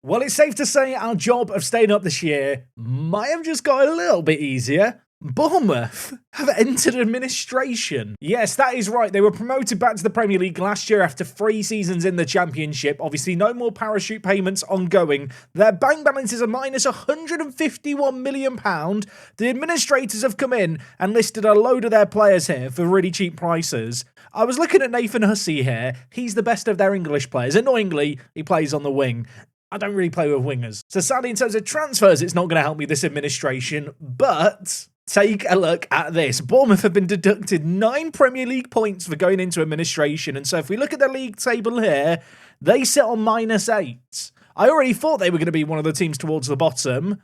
Well, it's safe to say our job of staying up this year might have just got a little bit easier. Bournemouth have entered administration. Yes, that is right. They were promoted back to the Premier League last year after 3 seasons in the Championship. Obviously, no more parachute payments ongoing. Their bank balance is a minus £151 million. The administrators have come in and listed a load of their players here for really cheap prices. I was looking at Nathan Hussey here. He's the best of their English players. Annoyingly, he plays on the wing. I don't really play with wingers. So sadly, in terms of transfers, it's not going to help me this administration, but take a look at this. Bournemouth have been deducted 9 Premier League points for going into administration, and so if we look at the league table here, they sit on -8. I already thought they were going to be one of the teams towards the bottom.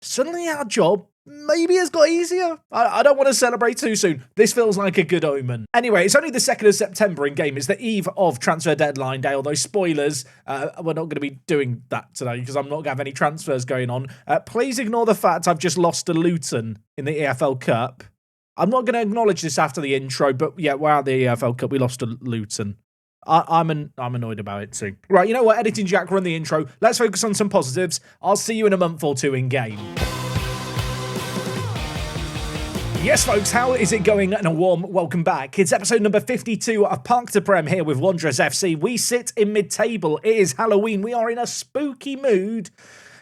Suddenly our job maybe has got easier. I don't want to celebrate too soon. This feels like a good omen. Anyway, it's only the 2nd of September in game. It's the eve of transfer deadline day, although spoilers, we're not going to be doing that today because I'm not going to have any transfers going on. Please ignore the fact I've just lost to Luton in the EFL Cup. I'm not going to acknowledge this after the intro, but yeah, we're at the EFL Cup. We lost to Luton. I'm annoyed about it too. Right, you know what? Editing Jack, run the intro. Let's focus on some positives. I'll see you in a month or two in game. Yes, folks, how is it going? And a warm welcome back. It's episode number 52 of Park to Prem here with Wanderers FC. We sit in mid-table. It is Halloween. We are in a spooky mood.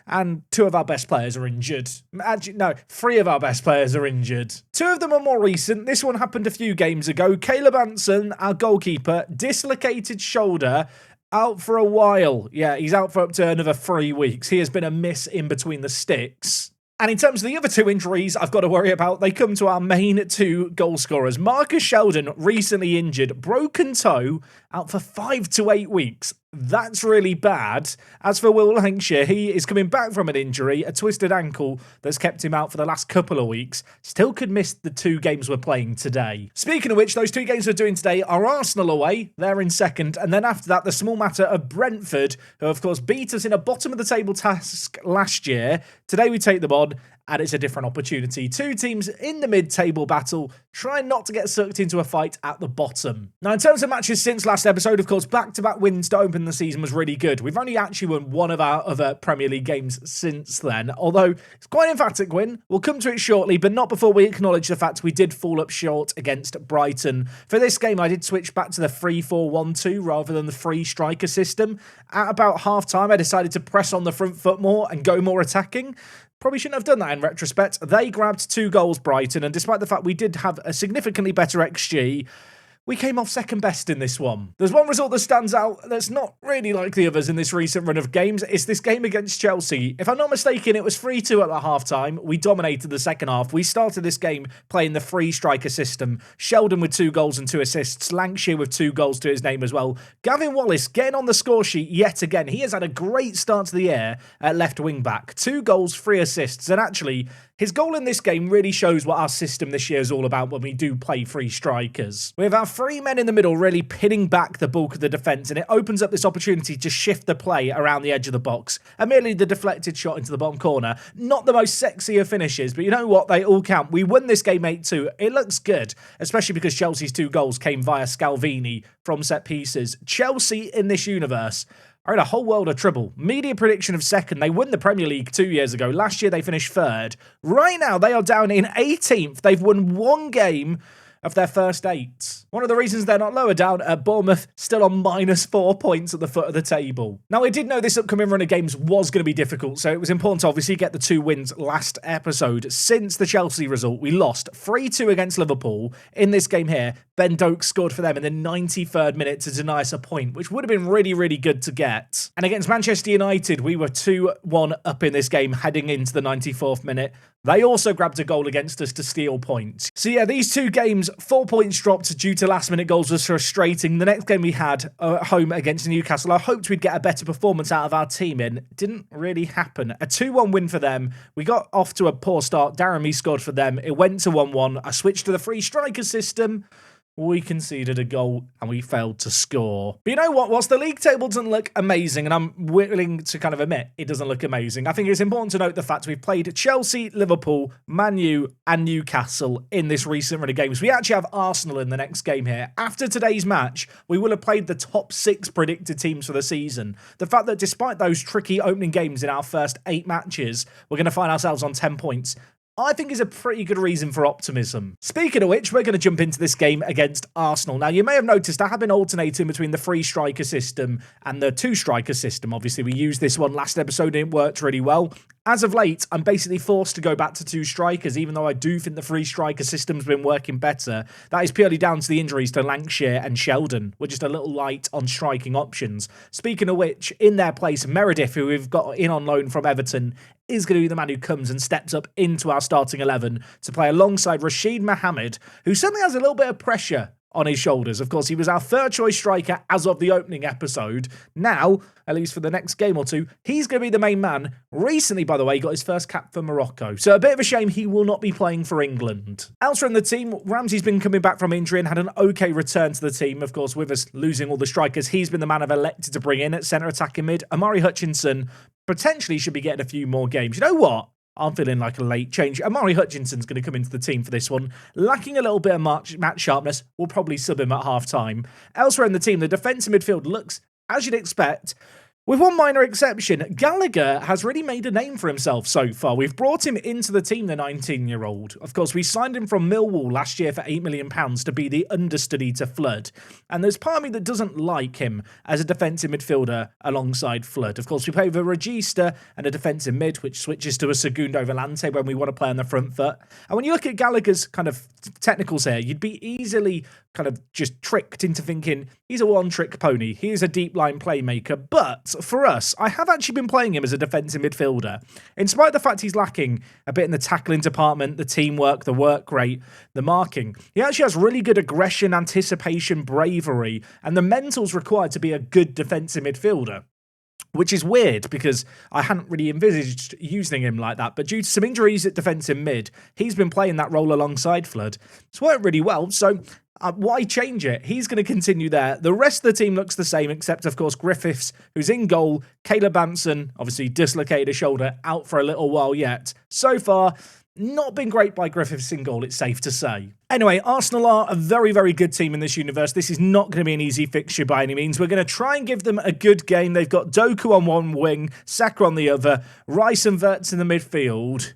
And 2 of our best players are injured. Actually, no, 3 of our best players are injured. 2 of them are more recent. This one happened a few games ago. Caleb Anson, our goalkeeper, dislocated shoulder, out for a while. Yeah, he's out for up to another 3 weeks. He has been a miss in between the sticks. And in terms of the other 2 injuries I've got to worry about, they come to our main 2 goal scorers. Marcus Sheldon, recently injured, broken toe, out for 5 to 8 weeks. That's really bad. As for Will Lancashire, he is coming back from an injury, a twisted ankle that's kept him out for the last couple of weeks. Still could miss the 2 games we're playing today. Speaking of which, those 2 games we're doing today are Arsenal away, they're in second, and then after that, the small matter of Brentford, who of course beat us in a bottom of the table task last year. Today we take them on, and it's a different opportunity. 2 teams in the mid-table battle, trying not to get sucked into a fight at the bottom. Now, in terms of matches since last episode, of course, back-to-back wins to open the season was really good. We've only actually won one of our other Premier League games since then, although it's quite an emphatic win. We'll come to it shortly, but not before we acknowledge the fact we did fall up short against Brighton. For this game, I did switch back to the 3-4-1-2 rather than the 3 striker system. At about half-time, I decided to press on the front foot more and go more attacking. Probably shouldn't have done that in retrospect. They grabbed 2 goals, Brighton, and despite the fact we did have a significantly better XG, we came off second best in this one. There's one result that stands out that's not really like the others in this recent run of games. It's this game against Chelsea. If I'm not mistaken, it was 3-2 at the half-time. We dominated the second half. We started this game playing the 3 striker system. Sheldon with 2 goals and 2 assists. Lancashire with 2 goals to his name as well. Gavin Wallace getting on the score sheet yet again. He has had a great start to the year at left wing back. 2 goals, 3 assists. And actually, his goal in this game really shows what our system this year is all about when we do play 3 strikers. We have our 3 men in the middle really pinning back the bulk of the defence, and it opens up this opportunity to shift the play around the edge of the box. And merely the deflected shot into the bottom corner. Not the most sexy of finishes, but you know what? They all count. We won this game 8-2. It looks good, especially because Chelsea's 2 goals came via Scalvini from set pieces. Chelsea in this universe are in a whole world of trouble. Media prediction of second. They won the Premier League 2 years ago. Last year they finished 3rd. Right now they are down in 18th. They've won 1 game of their first 8. One of the reasons they're not lower down at Bournemouth, still on -4 points at the foot of the table. Now, I did know this upcoming run of games was going to be difficult, so it was important to obviously get the 2 wins last episode. Since the Chelsea result, we lost 3-2 against Liverpool. In this game here, Ben Doak scored for them in the 93rd minute to deny us a point, which would have been really, really good to get. And against Manchester United, we were 2-1 up in this game heading into the 94th minute. They also grabbed a goal against us to steal points. So yeah, these 2 games, 4 points dropped due to last-minute goals was frustrating. The next game we had at home against Newcastle, I hoped we'd get a better performance out of our team in. Didn't really happen. A 2-1 win for them. We got off to a poor start. Darren Mee scored for them. It went to 1-1. I switched to the 3 striker system. we conceded a goal and we failed to score. But you know what? Whilst the league table doesn't look amazing, and I'm willing to kind of admit it doesn't look amazing, I think it's important to note the fact we've played Chelsea, Liverpool, Man U, and Newcastle in this recent run of games. We actually have Arsenal in the next game here. After today's match, we will have played the top 6 predicted teams for the season. The fact that despite those tricky opening games in our first 8 matches, we're going to find ourselves on 10 points, I think is a pretty good reason for optimism. Speaking of which, we're going to jump into this game against Arsenal. Now, you may have noticed I have been alternating between the 3-striker system and the 2-striker system. Obviously, we used this one last episode and it worked really well. As of late, I'm basically forced to go back to 2 strikers, even though I do think the 3-striker system's been working better. That is purely down to the injuries to Lancashire and Sheldon. We're just a little light on striking options. Speaking of which, in their place, Meredith, who we've got in on loan from Everton, is going to be the man who comes and steps up into our starting 11 to play alongside Rashid Mohammed, who suddenly has a little bit of pressure on his shoulders. Of course, he was our 3rd choice striker as of the opening episode. Now, at least for the next game or 2, he's going to be the main man. Recently, by the way, he got his first cap for Morocco. So a bit of a shame he will not be playing for England. Elsewhere in the team, Ramsey's been coming back from injury and had an okay return to the team. Of course, with us losing all the strikers, he's been the man I've elected to bring in at centre attacking mid. Amari Hutchinson potentially should be getting a few more games. You know what? I'm feeling like a late change. Amari Hutchinson's going to come into the team for this one. Lacking a little bit of match sharpness, we'll probably sub him at half-time. Elsewhere in the team, the defensive midfield looks, as you'd expect, with one minor exception. Gallagher has really made a name for himself so far. We've brought him into the team, the 19-year-old. Of course, we signed him from Millwall last year for £8 million to be the understudy to Flood. And there's part of me that doesn't like him as a defensive midfielder alongside Flood. Of course, we play with a Regista and a defensive mid, which switches to a Segundo Volante when we want to play on the front foot. And when you look at Gallagher's kind of technicals here, you'd be easily kind of just tricked into thinking he's a one-trick pony. He is a deep-line playmaker. But for us, I have actually been playing him as a defensive midfielder. In spite of the fact he's lacking a bit in the tackling department, the teamwork, the work rate, the marking, he actually has really good aggression, anticipation, bravery, and the mentals required to be a good defensive midfielder. Which is weird because I hadn't really envisaged using him like that. But due to some injuries at defensive mid, he's been playing that role alongside Flood. It's worked really well. So why change it? He's going to continue there. The rest of the team looks the same, except, of course, Griffiths, who's in goal. Caleb Anson, obviously dislocated a shoulder, out for a little while yet. So far, not been great by Griffiths in goal, it's safe to say. Anyway, Arsenal are a very, very good team in this universe. This is not going to be an easy fixture by any means. We're going to try and give them a good game. They've got Doku on one wing, Saka on the other, Rice and Wirtz in the midfield.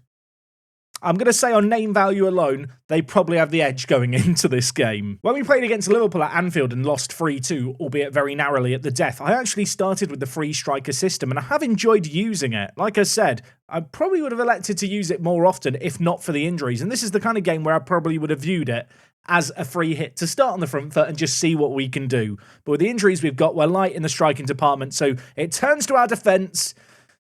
I'm going to say on name value alone, they probably have the edge going into this game. When we played against Liverpool at Anfield and lost 3-2, albeit very narrowly at the death, I actually started with the 3-striker system and I have enjoyed using it. Like I said, I probably would have elected to use it more often if not for the injuries. And this is the kind of game where I probably would have viewed it as a free hit to start on the front foot and just see what we can do. But with the injuries we've got, we're light in the striking department. So it turns to our defence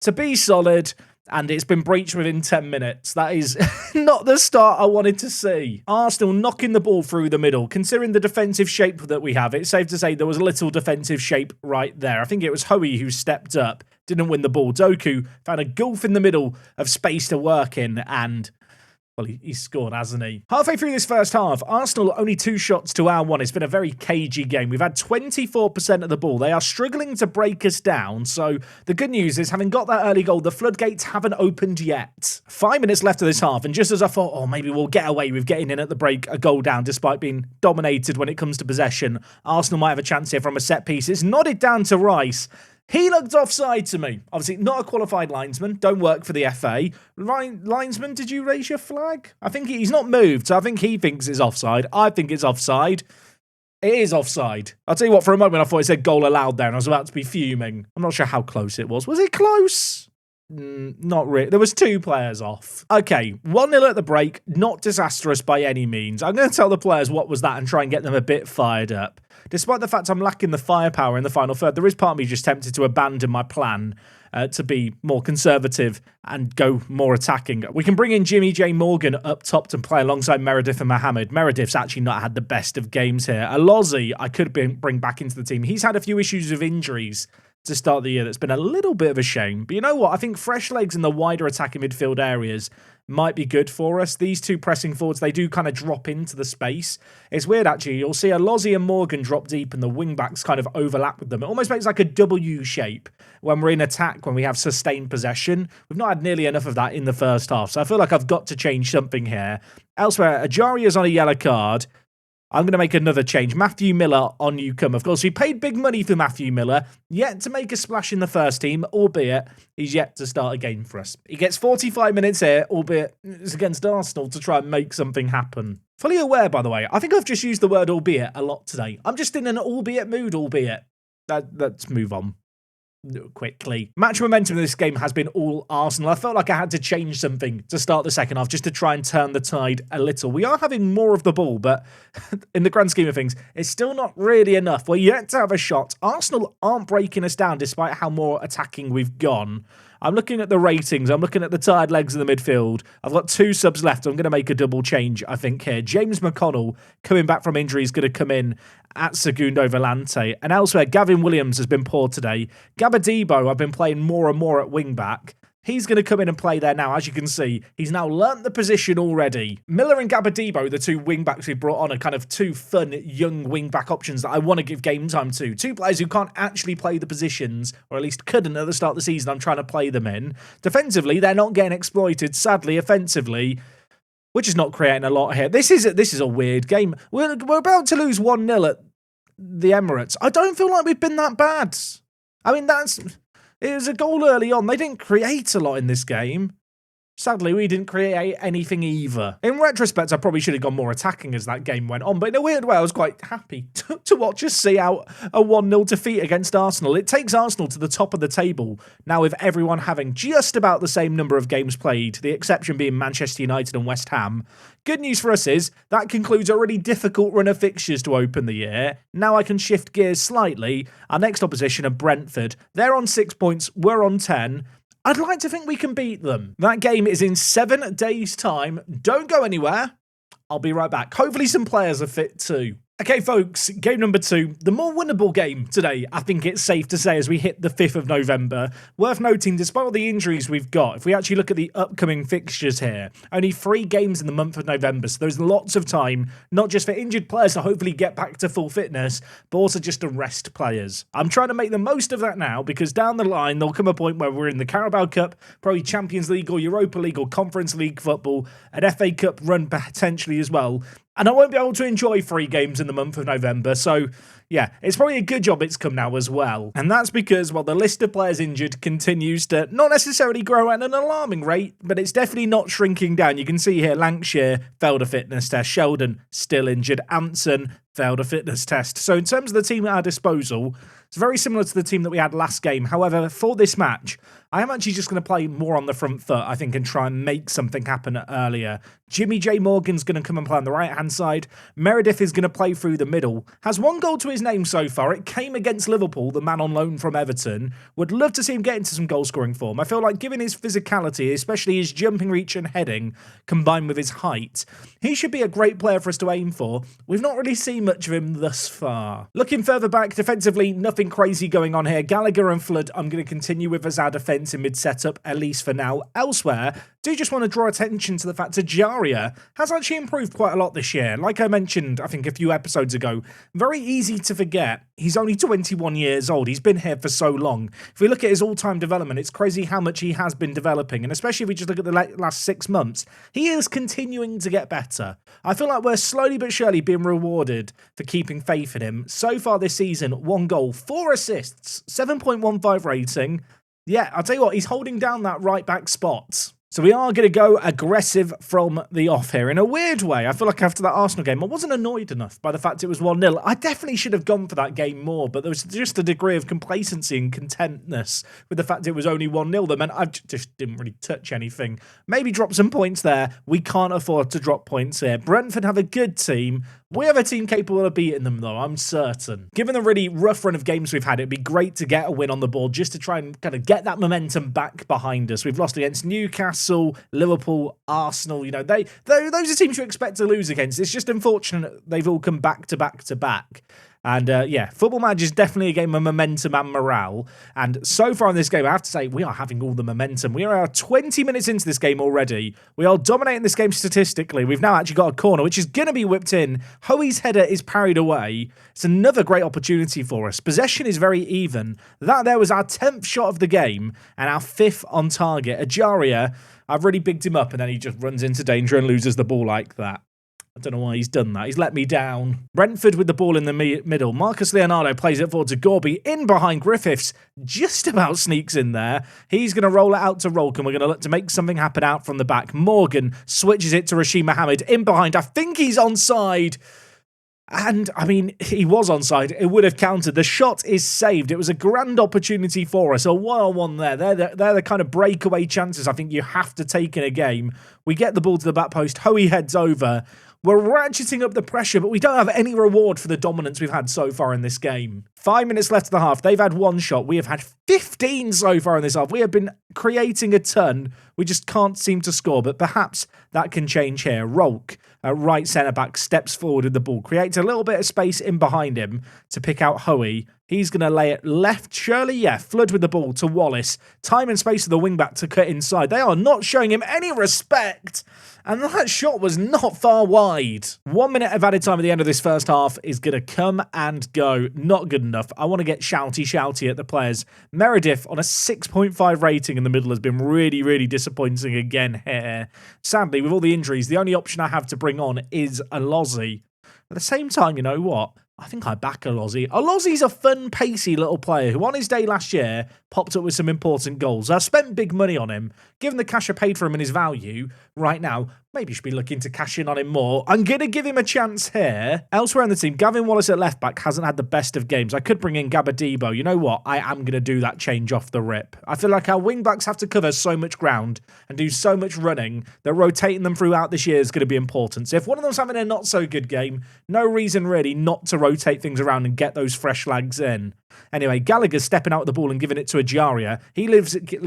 to be solid. And it's been breached within 10 minutes. That is not the start I wanted to see. Arsenal knocking the ball through the middle. Considering the defensive shape that we have, it's safe to say there was a little defensive shape right there. I think it was Hoey who stepped up, didn't win the ball. Doku found a gulf in the middle of space to work in and... well, he's scored, hasn't he? Halfway through this first half, Arsenal only 2 shots to our 1. It's been a very cagey game. We've had 24% of the ball. They are struggling to break us down. So the good news is, having got that early goal, the floodgates haven't opened yet. 5 minutes left of this half, and just as I thought, oh, maybe we'll get away with getting in at the break, a goal down, despite being dominated when it comes to possession, Arsenal might have a chance here from a set piece. It's nodded down to Rice. He looked offside to me. Obviously, not a qualified linesman. Don't work for the FA. Linesman, did you raise your flag? I think he's not moved, so I think he thinks it's offside. I think it's offside. It is offside. I'll tell you what, for a moment I thought it said goal allowed there, and I was about to be fuming. I'm not sure how close it was. Was it close? Not really. There was 2 players off. Okay, 1-0 at the break. Not disastrous by any means. I'm going to tell the players what was that and try and get them a bit fired up. Despite the fact I'm lacking the firepower in the final third, there is part of me just tempted to abandon my plan to be more conservative and go more attacking. We can bring in Jimmy J. Morgan up top to play alongside Meredith and Mohammed. Meredith's actually not had the best of games here. Alozzi, I could bring back into the team. He's had a few issues with injuries to start the year that's been a little bit of a shame. But you know what? I think fresh legs in the wider attacking midfield areas might be good for us. These two pressing forwards, they do kind of drop into the space. It's weird, actually. You'll see a Lozzie and Morgan drop deep and the wing-backs kind of overlap with them. It almost makes like a W shape when we're in attack, when we have sustained possession. We've not had nearly enough of that in the first half, so I feel like I've got to change something here. Elsewhere, Ajaria's on a yellow card. I'm going to make another change. Matthew Miller on you come. Of course, we paid big money for Matthew Miller, yet to make a splash in the first team, albeit he's yet to start a game for us. He gets 45 minutes here, albeit it's against Arsenal to try and make something happen. Fully aware, by the way, I think I've just used the word albeit a lot today. I'm just in an albeit mood, albeit. Let's move on quickly. Match momentum in this game has been all Arsenal. I felt like I had to change something to start the second half just to try and turn the tide a little. We are having more of the ball, but in the grand scheme of things, it's still not really enough. We're yet to have a shot. Arsenal aren't breaking us down despite how more attacking we've gone. I'm looking at the ratings. I'm looking at the tired legs in the midfield. I've got 2 subs left. I'm going to make a double change, I think, here. James McConnell, coming back from injury, is going to come in at Segundo Volante. And elsewhere, Gavin Williams has been poor today. Gabadebo, I've been playing more and more at wing-back. He's going to come in and play there now. As you can see, he's now learnt the position already. Miller and Gabadebo, the 2 wing-backs we brought on, are kind of 2 fun, young wing-back options that I want to give game time to. 2 players who can't actually play the positions, or at least couldn't at the start of the season I'm trying to play them in. Defensively, they're not getting exploited. Sadly, offensively, we're just not creating a lot here. This is a weird game. We're about to lose 1-0 at the Emirates. I don't feel like we've been that bad. I mean, it was a goal early on. They didn't create a lot in this game. Sadly, we didn't create anything either. In retrospect, I probably should have gone more attacking as that game went on, but in a weird way, I was quite happy to watch us see out a 1-0 defeat against Arsenal. It takes Arsenal to the top of the table, now with everyone having just about the same number of games played, the exception being Manchester United and West Ham. Good news for us is, that concludes a really difficult run of fixtures to open the year. Now I can shift gears slightly. Our next opposition are Brentford. They're on 6 points, we're on 10. I'd like to think we can beat them. That game is in 7 days' time. Don't go anywhere. I'll be right back. Hopefully some players are fit too. Okay, folks, game number 2, the more winnable game today, I think it's safe to say, as we hit the 5th of November. Worth noting, despite all the injuries we've got, if we actually look at the upcoming fixtures here, only 3 games in the month of November, so there's lots of time, not just for injured players to hopefully get back to full fitness, but also just to rest players. I'm trying to make the most of that now, because down the line, there'll come a point where we're in the Carabao Cup, probably Champions League or Europa League or Conference League football, an FA Cup run potentially as well, and I won't be able to enjoy 3 games in the month of November, so yeah, it's probably a good job it's come now as well. And that's because, well, the list of players injured continues to not necessarily grow at an alarming rate, but it's definitely not shrinking down. You can see here, Lancashire failed a fitness test, Sheldon still injured, Anson failed a fitness test. So in terms of the team at our disposal, it's very similar to the team that we had last game. However, for this match, I am actually just going to play more on the front foot, I think, and try and make something happen earlier. Jimmy J. Morgan's going to come and play on the right-hand side. Meredith is going to play through the middle. Has 1 goal to his name so far. It came against Liverpool, the man on loan from Everton. Would love to see him get into some goal-scoring form. I feel like given his physicality, especially his jumping reach and heading, combined with his height, he should be a great player for us to aim for. We've not really seen much of him thus far. Looking further back, defensively, nothing crazy going on here. Gallagher and Flood, I'm going to continue with as our defence in mid-setup, at least for now. Elsewhere, do just want to draw attention to the fact that Ajaria has actually improved quite a lot this year. Like I mentioned, I think a few episodes ago, very easy to forget. He's only 21 years old. He's been here for so long. If we look at his all-time development, it's crazy how much he has been developing. And especially if we just look at the last 6 months, he is continuing to get better. I feel like we're slowly but surely being rewarded for keeping faith in him. So far this season, 1 goal, 4 assists, 7.15 rating. Yeah, I'll tell you what, he's holding down that right-back spot. So we are going to go aggressive from the off here. In a weird way, I feel like after that Arsenal game, I wasn't annoyed enough by the fact it was 1-0. I definitely should have gone for that game more, but there was just a degree of complacency and contentness with the fact it was only 1-0 that meant I just didn't really touch anything. Maybe drop some points there. We can't afford to drop points here. Brentford have a good team. We have a team capable of beating them, though, I'm certain. Given the really rough run of games we've had, it'd be great to get a win on the board just to try and kind of get that momentum back behind us. We've lost against Newcastle, Liverpool, Arsenal. You know, those are teams you expect to lose against. It's just unfortunate they've all come back to back to back. And yeah, Football Manager is definitely a game of momentum and morale. And so far in this game, I have to say, we are having all the momentum. We are 20 minutes into this game already. We are dominating this game statistically. We've now actually got a corner, which is going to be whipped in. Hoey's header is parried away. It's another great opportunity for us. Possession is very even. That there was our 10th shot of the game and our 5th on target. Ajaria, I've really bigged him up, and then he just runs into danger and loses the ball like that. I don't know why he's done that. He's let me down. Brentford with the ball in the middle. Marcus Leonardo plays it forward to Gorby. In behind Griffiths. Just about sneaks in there. He's going to roll it out to Rolcom. We're going to look to make something happen out from the back. Morgan switches it to Rashid Mohammed. In behind. I think he's onside. And, I mean, he was onside. It would have counted. The shot is saved. It was a grand opportunity for us. A 1-on-1 there. They're the kind of breakaway chances I think you have to take in a game. We get the ball to the back post. Hoey heads over. We're ratcheting up the pressure, but we don't have any reward for the dominance we've had so far in this game. 5 minutes left of the half. They've had 1 shot. We have had 15 so far in this half. We have been creating a ton. We just can't seem to score, but perhaps that can change here. Rolk, right centre-back, steps forward with the ball, creates a little bit of space in behind him to pick out Hoey. He's going to lay it left. Shirley, yeah, Flood with the ball to Wallace. Time and space for the wing-back to cut inside. They are not showing him any respect. And that shot was not far wide. 1 minute of added time at the end of this first half is going to come and go. Not good enough. I want to get shouty at the players. Meredith on a 6.5 rating in the middle has been really disappointing again here. Sadly, with all the injuries, the only option I have to bring on is a Lozzie. At the same time, you know what? I think I back a Lozzie. A Lozzie's a fun, pacey little player who on his day last year popped up with some important goals. I've spent big money on him. Given the cash I paid for him and his value right now, maybe you should be looking to cash in on him more. I'm going to give him a chance here. Elsewhere in the team, Gavin Wallace at left back hasn't had the best of games. I could bring in Gabadebo. You know what? I am going to do that change off the rip. I feel like our wing backs have to cover so much ground and do so much running that rotating them throughout this year is going to be important. So if one of them's having a not so good game, no reason really not to rotate things around and get those fresh legs in. Anyway, Gallagher's stepping out with the ball and giving it to Ajaria. He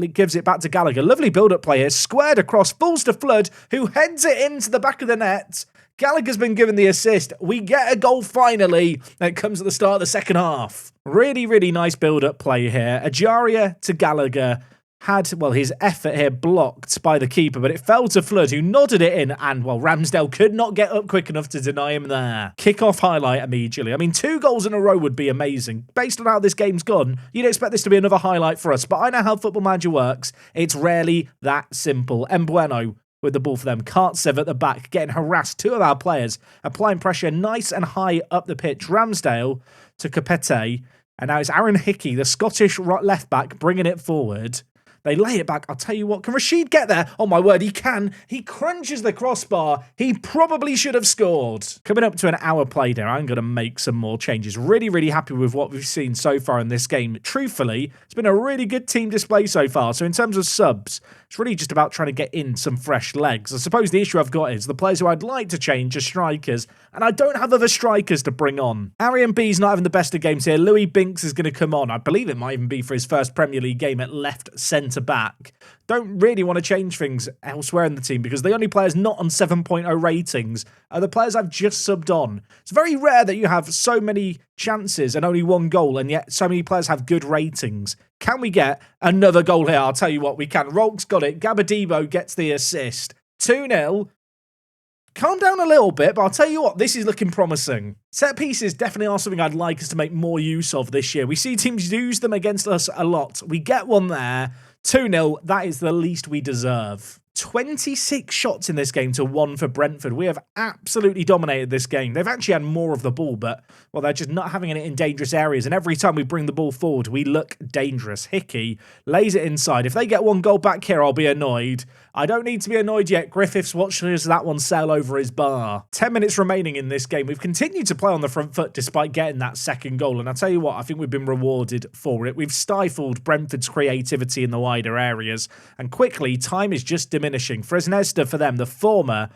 gives it back to Gallagher. Lovely build-up play here. Squared across, falls to Flood, who heads it into the back of the net. Gallagher's been given the assist. We get a goal finally. It comes at the start of the second half. Really nice build-up play here. Ajaria to Gallagher. Had, well, his effort here blocked by the keeper, but it fell to Flood, who nodded it in, and, well, Ramsdale could not get up quick enough to deny him there. Kick-off highlight immediately. I mean, 2 goals in a row would be amazing. Based on how this game's gone, you'd expect this to be another highlight for us, but I know how Football Manager works. It's rarely that simple. Mbueno with the ball for them. Kartsev at the back, getting harassed. 2 of our players applying pressure nice and high up the pitch. Ramsdale to Capete, and now it's Aaron Hickey, the Scottish left-back, bringing it forward. They lay it back. I'll tell you what. Can Rashid get there? Oh, my word, he can. He crunches the crossbar. He probably should have scored. Coming up to an hour played here, I'm going to make some more changes. Really happy with what we've seen so far in this game. Truthfully, it's been a really good team display so far. So in terms of subs, it's really just about trying to get in some fresh legs. I suppose the issue I've got is the players who I'd like to change are strikers, and I don't have other strikers to bring on. Arian B's not having the best of games here. Louis Binks is going to come on. I believe it might even be for his first Premier League game at left centre-back. Don't really want to change things elsewhere in the team because the only players not on 7.0 ratings are the players I've just subbed on. It's very rare that you have so many chances and only 1 goal, and yet so many players have good ratings. Can we get another goal here? I'll tell you what, we can. Rolk's got it. Gabadebo gets the assist. 2-0. Calm down a little bit, but I'll tell you what, this is looking promising. Set pieces definitely are something I'd like us to make more use of this year. We see teams use them against us a lot. We get one there. 2-0, that is the least we deserve. 26 shots in this game to 1 for Brentford. We have absolutely dominated this game. They've actually had more of the ball, but, well, they're just not having it in dangerous areas. And every time we bring the ball forward, we look dangerous. Hickey lays it inside. If they get 1 goal back here, I'll be annoyed. I don't need to be annoyed yet. Griffiths watches that one sail over his bar. 10 minutes remaining in this game. We've continued to play on the front foot despite getting that second goal. And I'll tell you what, I think we've been rewarded for it. We've stifled Brentford's creativity in the wider areas. And quickly, time is just diminishing diminishing. Fresneda for them, the former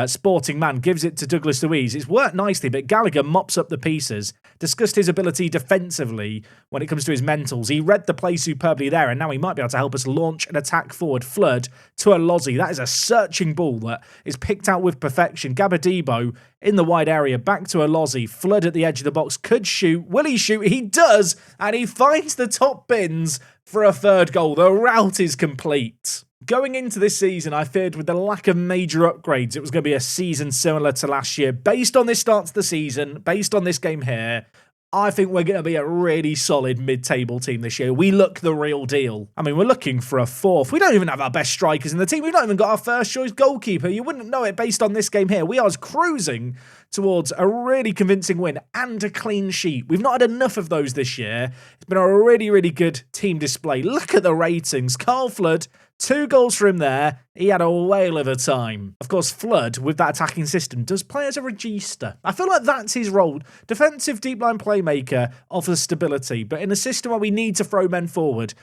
sporting man, gives it to Douglas Luiz. It's worked nicely, but Gallagher mops up the pieces. Discussed his ability defensively when it comes to his mentals. He read the play superbly there, and now he might be able to help us launch an attack forward. Flood to Alozzi. That is a searching ball that is picked out with perfection. Gabadibo in the wide area, back to Alozzi. Flood at the edge of the box, could shoot. Will he shoot? He does, and he finds the top bins for a third goal. The route is complete. Going into this season, I feared with the lack of major upgrades, it was going to be a season similar to last year. Based on this start to the season, based on this game here, I think we're going to be a really solid mid-table team this year. We look the real deal. I mean, we're looking for a fourth. We don't even have our best strikers in the team. We've not even got our first choice goalkeeper. You wouldn't know it based on this game here. We are cruising towards a really convincing win and a clean sheet. We've not had enough of those this year. It's been a really, really good team display. Look at the ratings. Carl Flood, 2 goals for him there. He had a whale of a time. Of course, Flood, with that attacking system, does play as a regista. I feel like that's his role. Defensive deep line playmaker offers stability, but in a system where we need to throw men forward,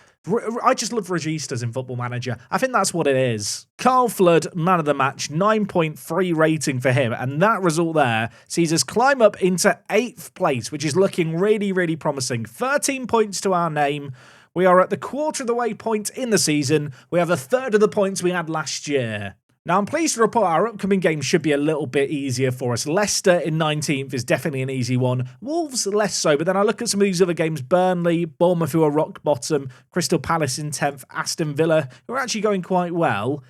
I just love registas in Football Manager. I think that's what it is. Carl Flood, man of the match, 9.3 rating for him, and that result there sees us climb up into 8th place, which is looking really, really promising. 13 points to our name. We are at the quarter of the way point in the season. We have a third of the points we had last year. Now, I'm pleased to report our upcoming game should be a little bit easier for us. Leicester in 19th is definitely an easy one. Wolves less so, but then I look at some of these other games. Burnley, Bournemouth, who are rock bottom, Crystal Palace in 10th, Aston Villa, who are actually going quite well.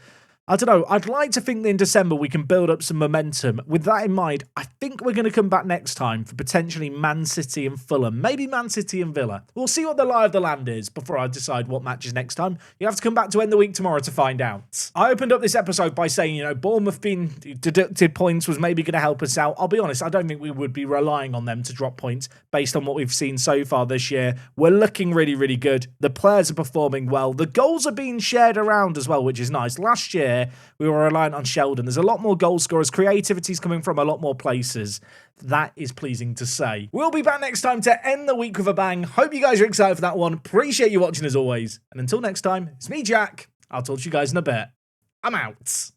I don't know, I'd like to think that in December we can build up some momentum. With that in mind, I think we're going to come back next time for potentially Man City and Fulham. Maybe Man City and Villa. We'll see what the lie of the land is before I decide what matches next time. You have to come back to end the week tomorrow to find out. I opened up this episode by saying, Bournemouth being deducted points was maybe going to help us out. I'll be honest, I don't think we would be relying on them to drop points based on what we've seen so far this year. We're looking really, really good. The players are performing well. The goals are being shared around as well, which is nice. Last year, we were reliant on Sheldon. There's a lot more goal scorers. Creativity's coming from a lot more places. That is pleasing to say. We'll be back next time to end the week with a bang. Hope you guys are excited for that one. Appreciate you watching as always. And until next time, it's me, Jack. I'll talk to you guys in a bit. I'm out.